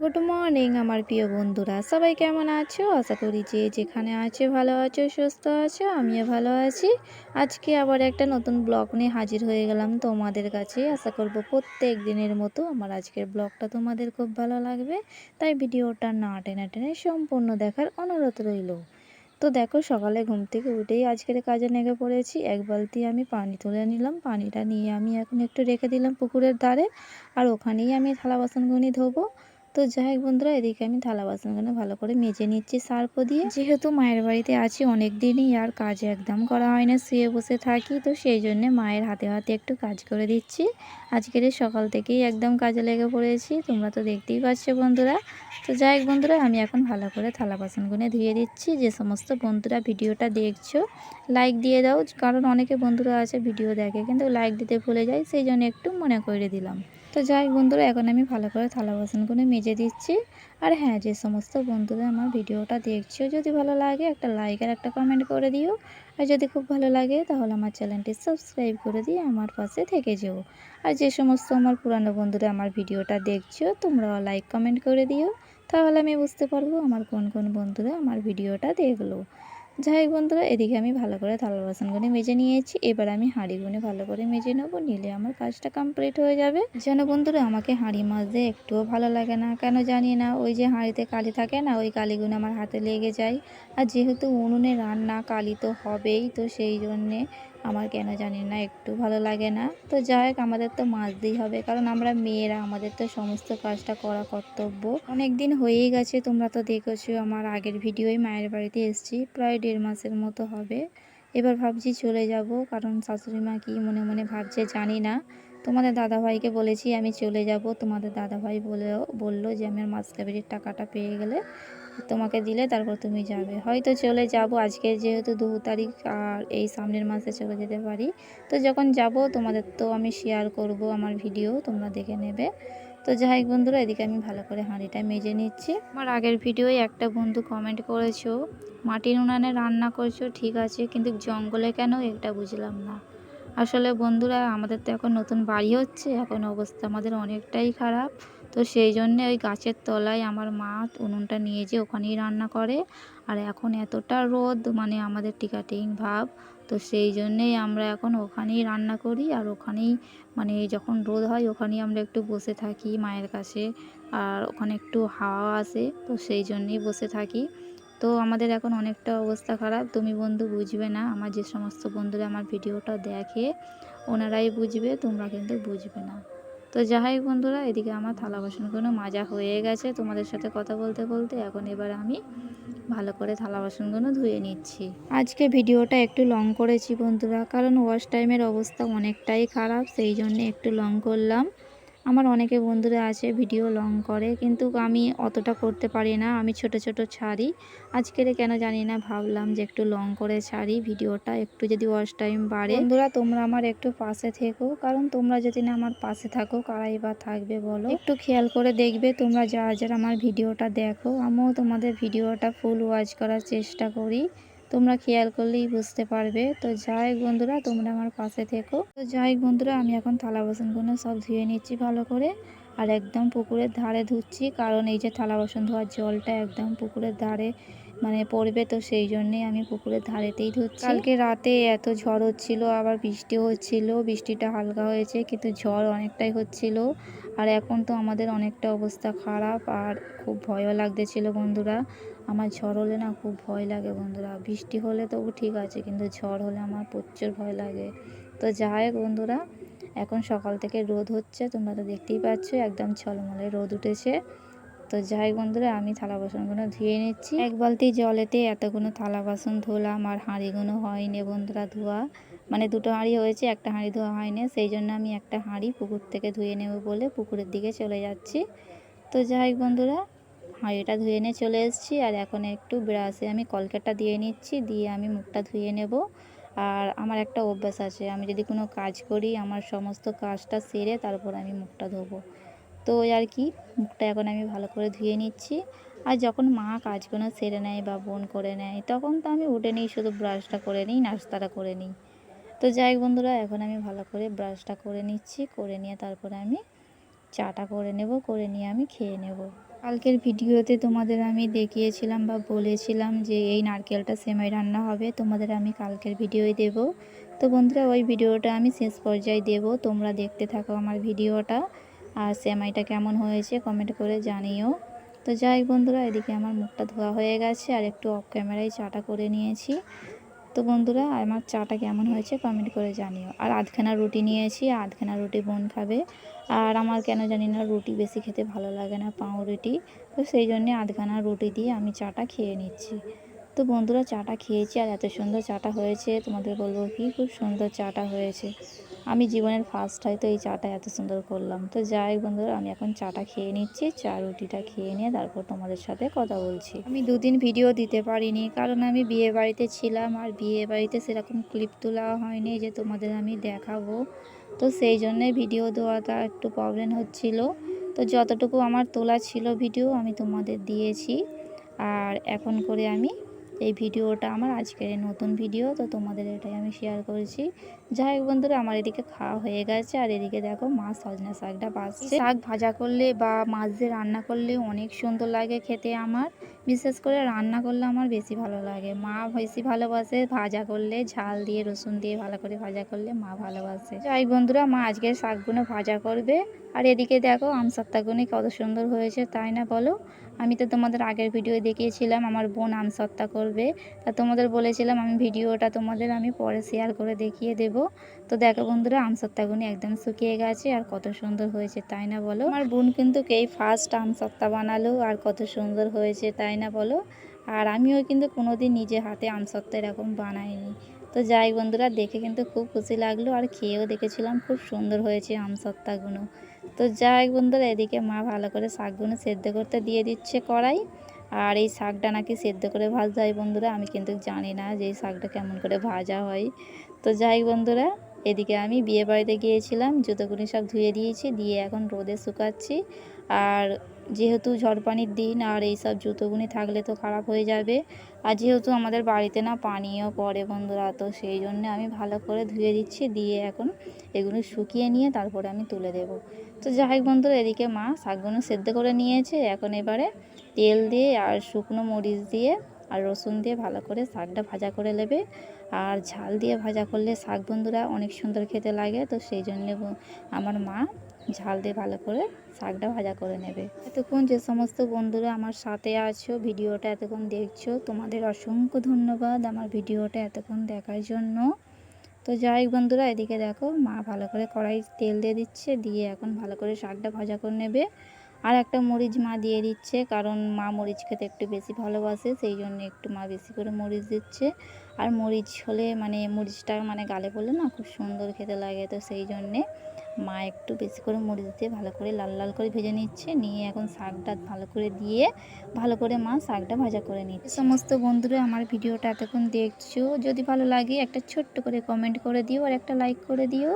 Good morning আমার প্রিয় বন্ধুরা, সবাই কেমন আছো? আশা করি যে যেখানে আছো ভালো আছো, সুস্থ আছো। আমিও ভালো আছি। আজকে আবার একটা নতুন ব্লগ নিয়ে হাজির হয়ে গেলাম তোমাদের কাছে। আশা করব প্রত্যেক দিনের মতো আমার আজকের ব্লগটা তোমাদের খুব ভালো লাগবে, তাই ভিডিওটা না টেনে টেনে সম্পূর্ণ দেখার অনুরোধ রইল। তো দেখো, সকালে ঘুম থেকে উঠেই আজকের কাজে লেগে পড়েছি। এক বালতি আমি পানি তুলে নিলাম। পানিটা নিয়ে আমি এখন একটু রেখে দিলাম পুকুরের ধারে, আর ওখানেই আমি থালা বাসনগুলি ধোবো। তো যাই হোক বন্ধুরা, এদিকে আমি থালা বাসনগুলো ভালো করে মেজে নিচ্ছি সার্ফ দিয়ে। যেহেতু মায়ের বাড়িতে আছি অনেক দিনই, আর কাজ একদম করা হয় না, শুয়ে বসে থাকি, তো সেই জন্য মায়ের হাতে হাতে একটু কাজ করে দিচ্ছি। আজকের সকাল থেকেই একদম কাজে লেগে পড়েছি, তোমরা তো দেখতেই পাচ্ছ বন্ধুরা। তো যাই হোক বন্ধুরা, আমি এখন ভালো করে থালা বাসনগুলো ধুয়ে দিচ্ছি। যে সমস্ত বন্ধুরা ভিডিওটা দেখছো, লাইক দিয়ে দাও, কারণ অনেকে বন্ধুরা আছে ভিডিও দেখে কিন্তু লাইক দিতে ভুলে যায়, সেই জন্য একটু মনে করে দিলাম। তো যাই হোক বন্ধুরা, এখন আমি ভালো করে থালা বাসনগুলো মেজে দিচ্ছি। আর হ্যাঁ, যে সমস্ত বন্ধুরা আমার ভিডিওটা দেখছো, যদি ভালো লাগে একটা লাইক আর একটা কমেন্ট করে দিও। আর যদি খুব ভালো লাগে তাহলে আমার চ্যানেলটি সাবস্ক্রাইব করে দিয়ে আমার পাশে থেকে যেও। আর যে সমস্ত আমার পুরানো বন্ধুরা আমার ভিডিওটা দেখছো, তোমরাও লাইক কমেন্ট করে দিও, তাহলে আমি বুঝতে পারবো আমার কোন কোন বন্ধুরা আমার ভিডিওটা দেখলো। যাই হোক বন্ধুরা, এদিকে আমি ভালো করে থালা বাসনগুলো মেজে নিয়েছি। এবার আমি হাঁড়িগুলো ভালো করে মেজে নেবো, নিলে আমার কাজটা কমপ্লিট হয়ে যাবে। যেন বন্ধুরা, আমাকে হাঁড়ি মাজতে একটুও ভালো লাগে না, কেন জানি না। ওই যে হাঁড়িতে কালি থাকে না, ওই কালিগুলো আমার হাতে লেগে যায়। আর যেহেতু উনুনে রান্না, কালি তো হবেই, তো সেই জন্যে আমার কেন জানি না একটু ভালো লাগে না। তো যাই হোক, আমাদের তো মাজতেই হবে, কারণ আমরা মেয়েরা, আমাদের তো সমস্ত কাজটা করা কর্তব্য। অনেক দিন হয়েই গেছে, তোমরা তো দেখেছো আমার আগের ভিডিওয় মায়ের বাড়িতে এসেছি, প্রায় 1.5 মাসের মতো হবে। এবার ভাবছি চলে যাব, কারণ শাশুড়ি মা কী মনে মনে ভাবছে জানি না। তোমাদের দাদাভাইকে বলেছি আমি চলে যাব, তোমাদের দাদাভাই বললো যে আমার মাসকাবারির টাকাটা পেয়ে গেলে তোমাকে দিলে তারপর তুমি যাবে। হয়তো চলে যাব, আজকে যেহেতু 2 তারিখ, আর এই সামনের মাসে চলে যেতে পারি। তো যখন যাব তোমাদের তো আমি শেয়ার করব আমার ভিডিও, তোমরা দেখে নেবে। তো যাই হোক বন্ধুরা, এদিকে আমি ভালো করে হাঁড়িটা মেজে নিচ্ছি। আমার আগের ভিডিওয় একটা বন্ধু কমেন্ট করেছো, মাটির উনানে রান্না করছো ঠিক আছে, কিন্তু জঙ্গলে কেন, এটা বুঝলাম না। আসলে বন্ধুরা, আমাদের তো এখন নতুন বাড়ি হচ্ছে, এখন অবস্থা আমাদের অনেকটাই খারাপ। তো সেই জন্যে ওই গাছের তলায় আমার মা উনুনটা নিয়ে যেয়ে ওখানেই রান্না করে। আর এখন এতটা রোদ, মানে আমাদের টিকাটিং ভাব, তো সেই জন্যেই আমরা এখন ওখানেই রান্না করি। আর ওখানেই মানে যখন রোদ হয় ওখানেই আমরা একটু বসে থাকি মায়ের কাছে, আর ওখানে একটু হাওয়া আসে, তো সেই জন্যেই বসে থাকি। তো আমাদের এখন অনেকটা অবস্থা খারাপ, তুমি বন্ধু বুঝবে না, আমার যে সমস্ত বন্ধুরা আমার ভিডিওটা দেখে ওনারাই বুঝবে, তোমরা কিন্তু বুঝবে না। তো যাই হোক বন্ধুরা, এদিকে আমার থালা বাসনগুলো মাজা হয়ে গেছে তোমাদের সাথে কথা বলতে বলতে। এখন এবার আমি ভালো করে থালা বাসনগুলো ধুয়ে নিচ্ছি। আজকে ভিডিওটা একটু লং করেছি বন্ধুরা, কারণ ওয়াশ টাইমের অবস্থা অনেকটাই খারাপ, সেই জন্য একটু লং করলাম। আমার অনেকে বন্ধুরা আছে ভিডিও লং করে, কিন্তু আমি অতটা করতে পারি না, আমি ছোট ছোট ছাড়ি। আজকের কেন জানি না ভাবলাম যে একটু লং করে ছাড়ি ভিডিওটা, একটু যদি ওয়াচ টাইম বাড়ে। বন্ধুরা, তোমরা আমার একটু পাশে থেকো, কারণ তোমরা যদি না আমার পাশে থাকো কারাই বা থাকবে বলো। একটু খেয়াল করে দেখবে তোমরা যারা যারা আমার ভিডিওটা দেখো, আমিও তোমাদের ভিডিওটা ফুল ওয়াচ করার চেষ্টা করি, তোমরা খেয়াল করলেই বুঝতে পারবে। তো যাই হোক বন্ধুরা, তোমরা আমার পাশে থেকো। তো যাই হোক বন্ধুরা, আমি এখন থালা বাসনগুলো সব ধুয়ে নিচ্ছি ভালো করে, আর একদম পুকুরের ধারে ধুচ্ছি, কারণ এই যে থালা বাসন ধোয়ার জলটা একদম পুকুরের ধারে মানে পড়বে, তো সেই জন্যেই আমি পুকুরের ধারেতেই ধুচ্ছি। কালকে রাতে এত ঝড় হচ্ছিল, আবার বৃষ্টিও হচ্ছিল, বৃষ্টিটা হালকা হয়েছে কিন্তু ঝড় অনেকটাই হচ্ছিল। আর এখন তো আমাদের অনেকটা অবস্থা খারাপ, আর খুব ভয়ও লাগতেছিল বন্ধুরা। আমার ঝড় হলে না খুব ভয় লাগে বন্ধুরা, বৃষ্টি হলে তবু ঠিক আছে, কিন্তু ঝড় হলে আমার প্রচুর ভয় লাগে। তো যাই হোক বন্ধুরা, এখন সকাল থেকে রোদ হচ্ছে, তোমরা তো দেখতেই পাচ্ছ একদম ঝলমলে রোদ উঠেছে। তো যাই বন্ধুরা, আমি থালা বাসনগুলো ধুয়ে নিচ্ছি। এক বালতি জলেতে এতগুলো থালা বাসন ধুলাম, আর হাঁড়িগুলো হয়নি বন্ধুরা ধোয়া, মানে 2টো হাঁড়ি হয়েছে, একটা হাঁড়ি ধোয়া হয়নি, সেই জন্য আমি একটা হাঁড়ি পুকুর থেকে ধুয়ে নেব বলে পুকুরের দিকে চলে যাচ্ছি। তো যাই বন্ধুরা, হাঁড়িটা ধুয়ে নিয়ে চলে এসেছি, আর এখন একটু ব্রাশে আমি কলকেটটা দিয়ে নিচ্ছি, দিয়ে আমি মুখটা ধুয়ে নেব। আর আমার একটা অভ্যাস আছে, আমি যদি কোনো কাজ করি আমার সমস্ত কাজটা সেরে তারপর আমি মুখটা ধোবো। তো ওই আর কি, মুখটা এখন আমি ভালো করে ধুয়ে নিচ্ছি। আর যখন মা কাজগুলো সেরে নেয় বা বোন করে নেয়, তখন তো আমি উঠে নিই, শুধু ব্রাশটা করে নিই, নাস্তাটা করে নিই। তো যাই বন্ধুরা, এখন আমি ভালো করে ব্রাশটা করে নিচ্ছি, করে নিয়ে তারপরে আমি চাটা করে নেব, করে নিয়ে আমি খেয়ে নেব। কালকের ভিডিওতে তোমাদের আমি দেখিয়েছিলাম বা বলেছিলাম যে এই নারকেলটা সেমাই রান্না হবে, তোমাদের আমি কালকের ভিডিওই দেব। তো বন্ধুরা ওই ভিডিওটা আমি শেষ পর্যায়ে দেব, তোমরা দেখতে থাকো আমার ভিডিওটা। আর সেমাইটা কেমন হয়েছে কমেন্ট করে জানিও। তো যাই বন্ধুরা, এদিকে আমার মুখটা ধোয়া হয়ে গেছে আর একটু অফ ক্যামেরায় চাটা করে নিয়েছি। তো বন্ধুরা আমার চাটা কেমন হয়েছে কমেন্ট করে জানিও। আর আধখানা রুটি নিয়েছি, আধখানা রুটি বোন খাবে। আর আমার কেন জানি না রুটি বেশি খেতে ভালো লাগে না, পাউরুটি। তো সেই জন্যে আধখানা রুটি দিয়ে আমি চাটা খেয়ে নিচ্ছি। তো বন্ধুরা চাটা খেয়েছি আর এত সুন্দর চাটা হয়েছে, তোমাদের বলবো কি খুব সুন্দর চাটা হয়েছে। আমি জীবনের ফার্স্ট হয়তো এই চাটা এত সুন্দর করলাম। তো যাই বন্ধুরা, আমি এখন চাটা খেয়ে নিচ্ছি, চা রুটিটা খেয়ে নিয়ে তারপর তোমাদের সাথে কথা বলছি। আমি দুদিন ভিডিও দিতে পারিনি কারণ আমি বিয়ে বাড়িতে ছিলাম, আর বিয়ে বাড়িতে সেরকম ক্লিপ তোলা হয়নি যে তোমাদের আমি দেখাবো। তো সেই জন্যে ভিডিও দেওয়াটা একটু প্রবলেম হচ্ছিল। তো যতটুকু আমার তোলা ছিল ভিডিও আমি তোমাদের দিয়েছি। আর এখন করে আমি এই ভিডিওটা আমার আজকের নতুন ভিডিও, তো তোমাদের এটাই আমি শেয়ার করেছি। যাই হোক বন্ধুরা, আমার এদিকে খাওয়া হয়ে গেছে আর এদিকে দেখো মা সজনা শাকটা বাছছে। শাক ভাজা করলে বা মাছ দিয়ে রান্না করলে অনেক সুন্দর লাগে খেতে আমার। বিশেষ করে রান্না করলে আমার বেশি ভালো লাগে। মা বেশি ভালোবাসে ভাজা করলে, ঝাল দিয়ে রসুন দিয়ে ভালো করে ভাজা করলে মা ভালোবাসে। যাই বন্ধুরা, মা আজকের শাকগুলো ভাজা করবে। আর এদিকে দেখো আমসত্ত্বাগুনি কত সুন্দর হয়েছে, তাই না বলো? আমি তো তোমাদের আগের ভিডিও দেখিয়েছিলাম আমার বোন আমসত্ত্বা করবে। তা তোমাদের বলেছিলাম আমি ভিডিওটা তোমাদের আমি পরে শেয়ার করে দেখিয়ে দেব। তো দেখো বন্ধুরা, আমসত্ত্বাগুনি একদম শুকিয়ে গেছে আর কত সুন্দর হয়েছে, তাই না বলো? আমার বোন কিন্তু এই ফার্স্ট আমসত্ত্বা বানালো আর কত সুন্দর হয়েছে, তাই না বলো? আর আমিও কিন্তু কোনোদিন নিজে হাতে আমসত্ত্বা এরকম বানাইনি। তো যাই বন্ধুরা, দেখে কিন্তু খুব খুশি লাগলো আর খেয়েও দেখেছিলাম খুব সুন্দর হয়েছে আমসত্ত্বাগুলো। তো যাই বন্ধুরা, এদিকে মা ভালো করে শাকগুলো সেদ্ধ করতে দিয়ে দিচ্ছে কড়াই। আর এই শাকটা নাকি সেদ্ধ করে ভাজতে হয় বন্ধুরা, আমি কিন্তু জানি না যে এই শাকটা কেমন করে ভাজা হয়। তো যাই বন্ধুরা, এদিকে আমি বিয়ে বাড়িতে গিয়েছিলাম, জুতোগুনি সব ধুয়ে দিয়েছি, দিয়ে এখন রোদে শুকাচ্ছি। আর যেহেতু ঝড়পানির দিন আর এইসব জুতোগুনি থাকলে তো খারাপ হয়ে যাবে। আর যেহেতু আমাদের বাড়িতে না পানিও পড়ে বন্ধুরা, তো সেই জন্য আমি ভালো করে ধুয়ে দিচ্ছি, দিয়ে এখন এগুলো শুকিয়ে নিয়ে তারপরে আমি তুলে দেব। তো যাই হোক বন্ধুরা, এদিকে মা শাকগুলো সেদ্ধ করে নিয়েছে, এখন এবারে তেল দিয়ে আর শুকনো মরিচ দিয়ে আর রসুন দিয়ে ভালো করে শাকটা ভাজা করে নেবে। আর ঝাল দিয়ে ভাজা করলে শাক বন্ধুরা অনেক সুন্দর খেতে লাগে, তো সেই জন্যে আমার মা ঝাল দিয়ে ভালো করে শাকটা ভাজা করে নেবে। এতক্ষণ যে সমস্ত বন্ধুরা আমার সাথে আছো, ভিডিওটা এতক্ষণ দেখছো, তোমাদের অসংখ্য ধন্যবাদ আমার ভিডিওটা এতক্ষণ দেখার জন্য। তো যাই হোক বন্ধুরা, এদিকে দেখো মা ভালো করে কড়াই তেল দিয়ে দিচ্ছে, দিয়ে এখন ভালো করে শাকটা ভাজা করে নেবে। আর একটা মরিচ মা দিয়ে দিচ্ছে, কারণ মা মরিচ খেতে একটু বেশি ভালোবাসে, সেই জন্য একটু মা বেশি করে মরিচ দিচ্ছে। আর মরিচ হলে মানে মরিচটা মানে গালে পড়লে না খুব সুন্দর খেতে লাগে, তো সেই জন্যে মা একটু বেশি করে মরিচ দিয়ে ভালো করে লাল লাল করে ভেজে নিচ্ছে, নিয়ে এখন শাকটা ভালো করে দিয়ে ভালো করে মা শাকটা ভাজা করে নিচ্ছে। সমস্ত বন্ধুরা আমার ভিডিওটা এতক্ষণ দেখছো, যদি ভালো লাগে একটা ছোট্ট করে কমেন্ট করে দিও আর একটা লাইক করে দিও,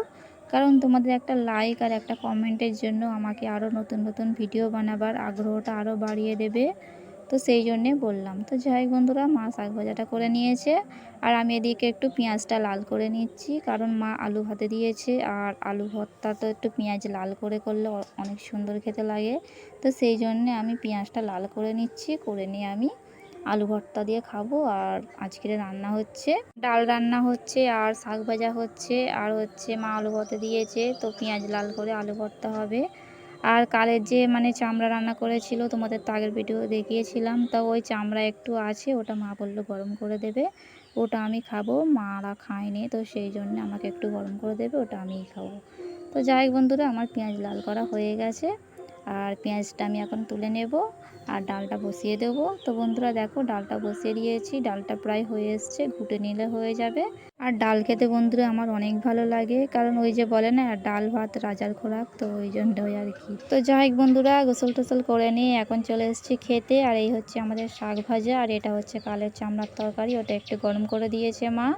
কারণ তোমাদের একটা লাইক আর একটা কমেন্টের জন্য আমাকে আরও নতুন নতুন ভিডিও বানাবার আগ্রহটা আরও বাড়িয়ে দেবে। তো সেই জন্যে বললাম। তো যাই বন্ধুরা, মা শাক ভাজাটা করে নিয়েছে আর আমি এদিকে একটু পেঁয়াজটা লাল করে নিচ্ছি, কারণ মা আলু ভাতে দিয়েছে আর আলু ভর্তা তো একটু পেঁয়াজ লাল করে করলে অনেক সুন্দর খেতে লাগে। তো সেই জন্যে আমি পেঁয়াজটা লাল করে নিচ্ছি, করে নিয়ে আমি আলু ভর্তা দিয়ে খাবো। আর আজকের রান্না হচ্ছে ডাল রান্না হচ্ছে আর শাক ভাজা হচ্ছে, আর হচ্ছে মা আলু ভর্তা দিয়েছে, তো পেঁয়াজ লাল করে আলু ভর্তা হবে। আর কালের যে মানে চামড়া রান্না করেছিল তোমাদের তো আগের ভিডিও দেখিয়েছিলাম, তো ওই চামড়া একটু আছে, ওটা মা বললো গরম করে দেবে, ওটা আমি খাবো, মারা খায়নি, তো সেই জন্য আমাকে একটু গরম করে দেবে, ওটা আমিই খাবো। তো যাই বন্ধুরা, আমার পেঁয়াজ লাল করা হয়ে গেছে আর পেঁয়াজটা আমি এখন তুলে নেব আর ডালটা বসিয়ে দেব। তো বন্ধুরা দেখো ডালটা বসিয়ে দিয়েছি, ডালটা প্রায় হয়ে এসছে, ঘুটে নিলে হয়ে যাবে। আর ডাল খেতে বন্ধুরা আমার অনেক ভালো লাগে, কারণ ওই যে বলে না ডাল ভাত রাজার খোরাক, তো ওই জন্যই আর কি। তো যাই হোক বন্ধুরা, গোসল টোসল করে নিয়ে এখন চলে এসেছি খেতে। আর এই হচ্ছে আমাদের শাক ভাজা আর এটা হচ্ছে কালের চামড়ার তরকারি, ওটা একটু গরম করে দিয়েছে মা।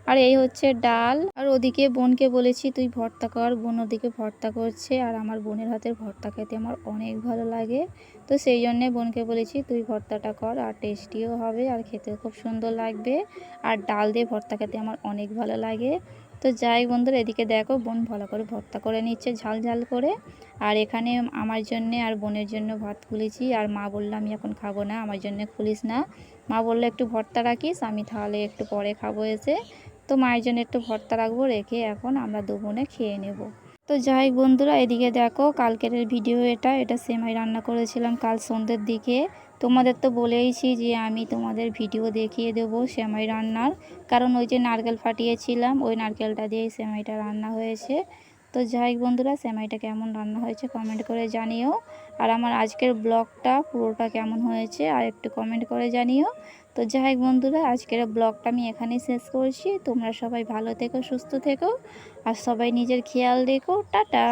আর এই হচ্ছে ডাল। আর ওদিকে বোনকে বলেছি তুই ভর্তা কর, বোন ওদিকে ভর্তা করছে। আর আমার বোনের হাতের ভর্তা খেতে আমার অনেক ভালো লাগে, তো সেই জন্যে বোনকে বলেছি তুই ভর্তাটা কর, আর টেস্টিও হবে আর খেতেও খুব সুন্দর লাগবে। আর ডাল দিয়ে ভর্তা খেতে আমার অনেক ভালো লাগে। তো যাই বন্ধুরা, এদিকে দেখো বোন ভালো করে ভর্তা করে নিচ্ছে ঝাল ঝাল করে। আর এখানে আমার জন্যে আর বোনের জন্য ভাত খুলেছি। আর মা বললো আমি এখন খাবো না, আমার জন্য খুলিস না। মা বললো একটু ভর্তা রাখিস, আমি তাহলে একটু পরে খাবো এসে। তো মায়ের জন্য একটু ভর্তা রাখবো, রেখে এখন আমরা দু বোনে খেয়ে নেব। তো যাই বন্ধুরা, এদিকে দেখো কালকের ভিডিও এটা সেমাই রান্না করেছিলাম কাল সন্ধ্যের দিকে। তোমাদের তো বলেইছি যে আমি তোমাদের ভিডিও দেখিয়ে দেবো সেমাই রান্নার, কারণ ওই যে নারকেল ফাটিয়েছিলাম ওই নারকেলটা দিয়েই সেমাইটা রান্না হয়েছে। তো যাই বন্ধুরা, সেমাইটা কেমন রান্না হয়েছে কমেন্ট করে জানিও। আর আমার আজকের ব্লগটা পুরোটা কেমন হয়েছে আর একটু কমেন্ট করে জানিও। তো যাই বন্ধুরা, আজকের ব্লগটা আমি এখানেই শেষ করছি। তোমরা সবাই ভালো থেকো, সুস্থ থেকো, আর সবাই নিজের খেয়াল রেখো। টাটা।